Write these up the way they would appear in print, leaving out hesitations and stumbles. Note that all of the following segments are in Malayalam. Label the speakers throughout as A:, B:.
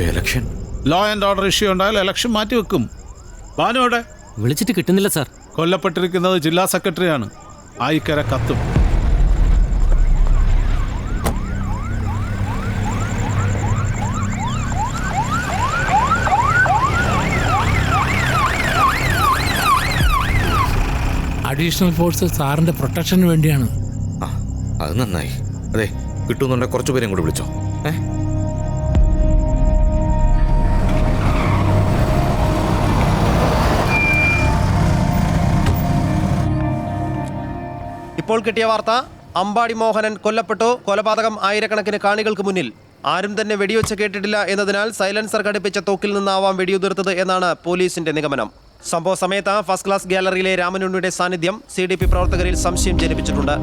A: Election
B: law and order issue ഉണ്ടായാൽ ഇലക്ഷൻ മാറ്റിവെക്കും. ഭാനുവിടെ
C: വിളിച്ചിട്ട് കിട്ടുന്നില്ല സാർ.
B: കൊല്ലപ്പെട്ടിരിക്കുന്നത് ജില്ലാ സെക്രട്ടറിയാണ്. ആയിക്കര കത്തും.
D: അഡീഷണൽ ഫോഴ്സ് സാറിന്റെ പ്രൊട്ടക്ഷന് വേണ്ടിയാണ്.
A: അത് നന്നായി. അതെ, കിട്ടുന്നുണ്ടെങ്കിൽ കുറച്ചുപേരെയും കൂടെ വിളിച്ചോ.
E: ഇപ്പോൾ കിട്ടിയ വാർത്ത, അമ്പാടി മോഹനൻ കൊല്ലപ്പെട്ടു. കൊലപാതകം ആയിരക്കണക്കിന് കാണികൾക്ക് മുന്നിൽ. ആരും തന്നെ വെടിവെച്ച് കേട്ടിട്ടില്ല എന്നതിനാൽ സൈലൻസർ ഘടിപ്പിച്ച തോക്കിൽ നിന്നാവാം വെടിയുതിർത്തത് എന്നാണ് പോലീസിന്റെ നിഗമനം. സംഭവ സമയത്ത് ഫസ്റ്റ് ക്ലാസ് ഗാലറിയിലെ രാമനുണ്ണിയുടെ സാന്നിധ്യം CDP പ്രവർത്തകരിൽ സംശയം ജനിപ്പിച്ചിട്ടുണ്ട്.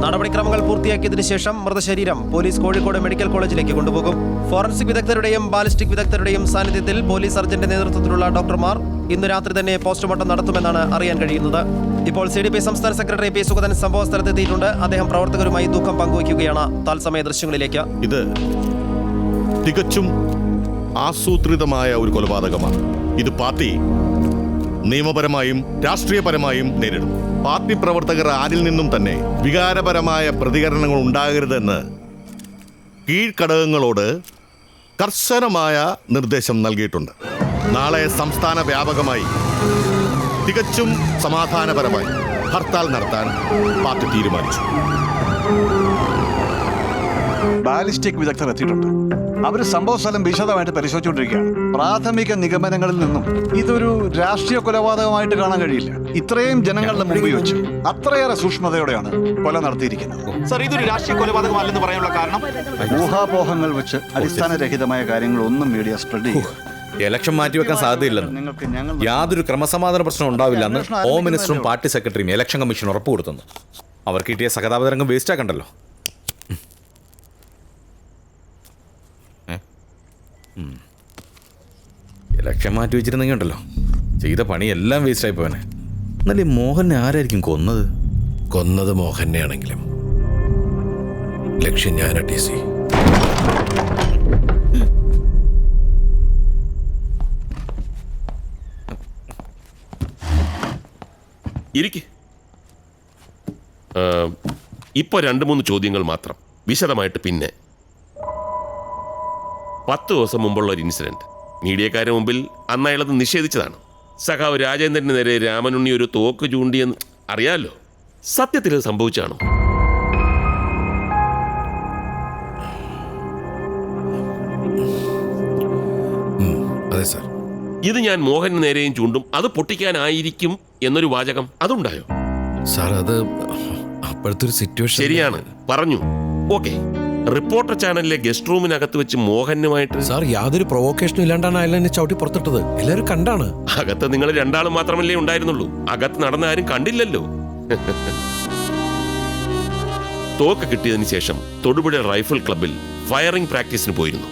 E: നടപടിക്രമങ്ങൾ പൂർത്തിയാക്കിയതിനു ശേഷം മൃതശരീരം പോലീസ് കോഴിക്കോട് മെഡിക്കൽ കോളേജിലേക്ക് കൊണ്ടുപോകും. ഫോറൻസിക് വിദഗ്ധരുടെയും ബാലിസ്റ്റിക് വിദഗ്ധരുടെയും സാന്നിധ്യത്തിൽ പോലീസ് സർജന്റെ നേതൃത്വത്തിലുള്ള ഡോക്ടർമാർ ഇന്ന് രാത്രി തന്നെ പോസ്റ്റ്മോർട്ടം നടത്തുമെന്നാണ് അറിയാൻ കഴിയുന്നത്. ഇപ്പോൾ CDP സംസ്ഥാന സെക്രട്ടറി P. സുഗതൻ സംഭവ സ്ഥലത്തെത്തിയിട്ടുണ്ട്. അദ്ദേഹം പ്രവർത്തകരുമായി ദുഃഖം പങ്കുവയ്ക്കുകയാണ്. തത്സമയ ദൃശ്യങ്ങളിലേക്ക്.
F: ഇത് തികച്ചും ആസൂത്രിതമായ ഒരു കൊലപാതകമാണ്. ഇത് പാർട്ടി നിയമപരമായും രാഷ്ട്രീയപരമായും നേരിടും. പാർട്ടി പ്രവർത്തകർ ആരിൽ നിന്നും തന്നെ വികാരപരമായ പ്രതികരണങ്ങൾ ഉണ്ടാകരുതെന്ന് കീഴ്ഘടകങ്ങളോട് കർശനമായ നിർദ്ദേശം നൽകിയിട്ടുണ്ട്. നാളെ സംസ്ഥാന വ്യാപകമായി തികച്ചും സമാധാനപരമായി ഹർത്താൽ നടത്താൻ പാർട്ടി തീരുമാനിച്ചു.
G: ബാലിസ്റ്റിക് വിദഗ്ധർ എത്തിയിട്ടുണ്ട്. അവർ സംഭവ സ്ഥലം വിശദമായിട്ട് പരിശോധിച്ചുകൊണ്ടിരിക്കുകയാണ്. പ്രാഥമിക നിഗമനങ്ങളിൽ നിന്നും ഇതൊരു രാഷ്ട്രീയ കൊലപാതകമായിട്ട് കാണാൻ കഴിയില്ല. ഇത്രയും ജനങ്ങളുടെ മുമ്പിൽ വെച്ച് അത്രയേറെ സൂക്ഷ്മതയോടെയാണ് കൊല നടത്തിയിരിക്കുന്നത്.
A: സർ, ഇതൊരു രാഷ്ട്രീയ കൊലപാതകമല്ലെന്ന് പറയാനുള്ള കാരണം
G: ഊഹാപോഹങ്ങൾ വെച്ച് അടിസ്ഥാനരഹിതമായ കാര്യങ്ങളൊന്നും മീഡിയ സ്പ്രെഡ് ചെയ്യുക.
A: ഇലക്ഷൻ മാറ്റിവെക്കാൻ സാധ്യതയില്ലെന്ന്, യാതൊരു ക്രമസമാധാന പ്രശ്നം ഉണ്ടാവില്ലെന്ന് ഹോം മിനിസ്റ്ററും പാർട്ടി സെക്രട്ടറിയും ഇലക്ഷൻ കമ്മീഷൻ ഉറപ്പ് കൊടുത്തു. അവർക്ക് കിട്ടിയ സഹതാപതരംഗം വേസ്റ്റ് ആക്കണ്ടല്ലോ. ഇലക്ഷൻ മാറ്റി വെച്ചിരുന്നെങ്കിൽ ഉണ്ടല്ലോ, ചെയ്ത പണിയെല്ലാം വേസ്റ്റ് ആയി പോവനെ. എന്നാലും മോഹനെ ആരായിരിക്കും കൊന്നത്?
H: കൊന്നത് മോഹനെ ആണെങ്കിലും ലക്ഷ്യം ഞാനാ. TC
I: ഇരിക്ക്. ഇപ്പോൾ 2-3 ചോദ്യങ്ങൾ മാത്രം, വിശദമായിട്ട് പിന്നെ. 10 ദിവസം മുമ്പുള്ള ഒരു ഇൻസിഡന്റ് മീഡിയക്കാരുടെ മുമ്പിൽ അന്ന് അയാളത് നിഷേധിച്ചതാണ്. സഖാവ് രാജേന്ദ്രന് നേരെ രാമനുണ്ണി ഒരു തോക്ക് ചൂണ്ടിയെന്ന് അറിയാമല്ലോ. സത്യത്തിൽ അത് സംഭവിച്ചാണോ?
H: അതെ സാർ.
I: ഇത് ഞാൻ മോഹന് നേരെയും ചൂണ്ടും, അത് പൊട്ടിക്കാനായിരിക്കും എന്നൊരു വാചകം അതുണ്ടായോ?
H: സാർ, അത് അപ്പോഴത്തെ ഒരു സിറ്റുവേഷൻ.
I: ശരിയാണ്, പറഞ്ഞു. ഓക്കെ, റിപ്പോർട്ടർ ചാനലിലെ ഗസ്റ്റ് റൂമിനകത്ത് വെച്ച് മോഹനുമായിട്ട്
H: സാർ യാതൊരു പ്രൊവോക്കേഷനും ഇല്ലാണ്ടാണ് അയാൾ എന്നെ ചവിട്ടി പുറത്തിട്ടത്. എല്ലാവരും കണ്ടാണ്.
I: അകത്ത് നിങ്ങൾ 2 ആൾ മാത്രമല്ലേ ഉണ്ടായിരുന്നുള്ളൂ? അകത്ത് നടന്ന ആരും കണ്ടില്ലല്ലോ. തോക്ക് കിട്ടിയതിന് ശേഷം തൊടുപുഴ റൈഫിൾ ക്ലബിൽ ഫയറിംഗ് പ്രാക്ടീസിന് പോയിരുന്നു.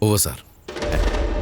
H: ഓ സാർ.